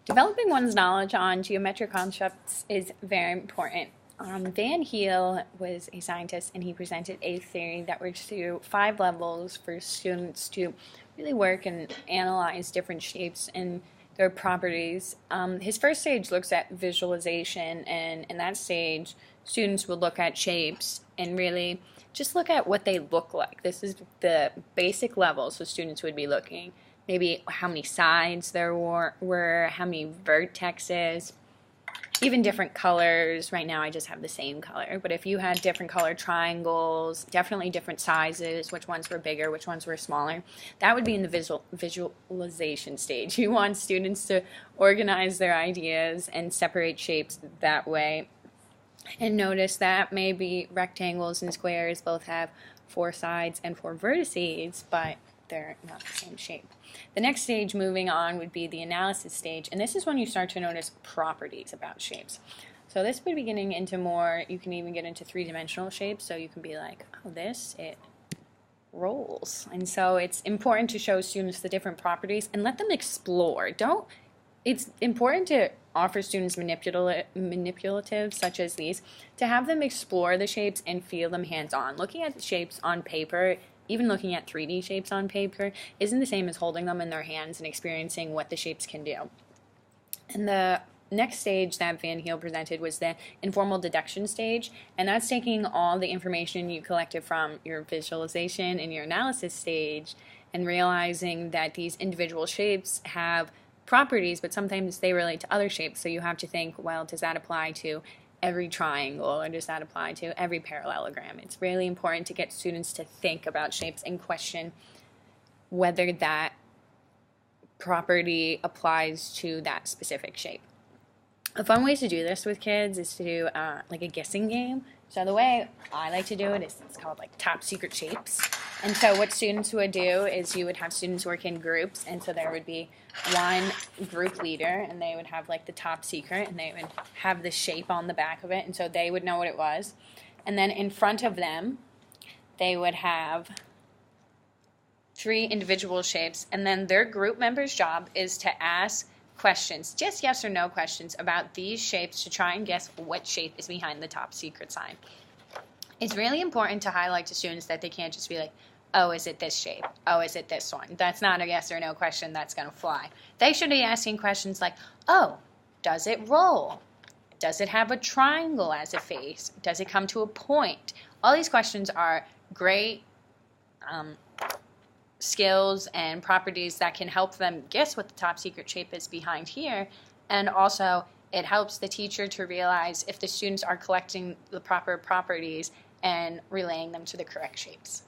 Developing one's knowledge on geometric concepts is very important. Van Hiele was a scientist, and he presented a theory that works through 5 levels for students to really work and analyze different shapes and their properties. His first stage looks at visualization, and in that stage, students will look at shapes and really just look at what they look like. This is the basic level, so students would be looking maybe how many sides there were, how many vertexes, even different colors. Right now I just have the same color, but if you had different color triangles, definitely different sizes, which ones were bigger, which ones were smaller, that would be in the visualization stage. You want students to organize their ideas and separate shapes that way. And notice that maybe rectangles and squares both have 4 sides and 4 vertices, but they're not the same shape. The next stage moving on would be the analysis stage, and this is when you start to notice properties about shapes. So this would be getting into more, you can even get into 3-dimensional shapes, so you can be like, oh, it rolls. And so it's important to show students the different properties and let them explore. It's important to offer students manipulatives such as these, to have them explore the shapes and feel them hands-on. Looking at the shapes on paper, even looking at 3D shapes on paper, isn't the same as holding them in their hands and experiencing what the shapes can do. And the next stage that Van Hiele presented was the informal deduction stage, and that's taking all the information you collected from your visualization and your analysis stage and realizing that these individual shapes have properties, but sometimes they relate to other shapes. So you have to think, well, does that apply to every triangle, or does that apply to every parallelogram? It's really important to get students to think about shapes and question whether that property applies to that specific shape. A fun way to do this with kids is to do like a guessing game. So the way I like to do it is it's called like top secret shapes. And so what students would do is you would have students work in groups, and so there would be one group leader, and they would have like the top secret, and they would have the shape on the back of it, and so they would know what it was. And then in front of them, they would have 3 individual shapes, and then their group member's job is to ask questions, just yes or no questions about these shapes to try and guess what shape is behind the top secret sign. It's really important to highlight to students that they can't just be like, oh, is it this shape? Oh, is it this one? That's not a yes or no question that's going to fly. They should be asking questions like, oh, does it roll? Does it have a triangle as a face? Does it come to a point? All these questions are great skills and properties that can help them guess what the top secret shape is behind here, and also it helps the teacher to realize if the students are collecting the proper properties and relaying them to the correct shapes.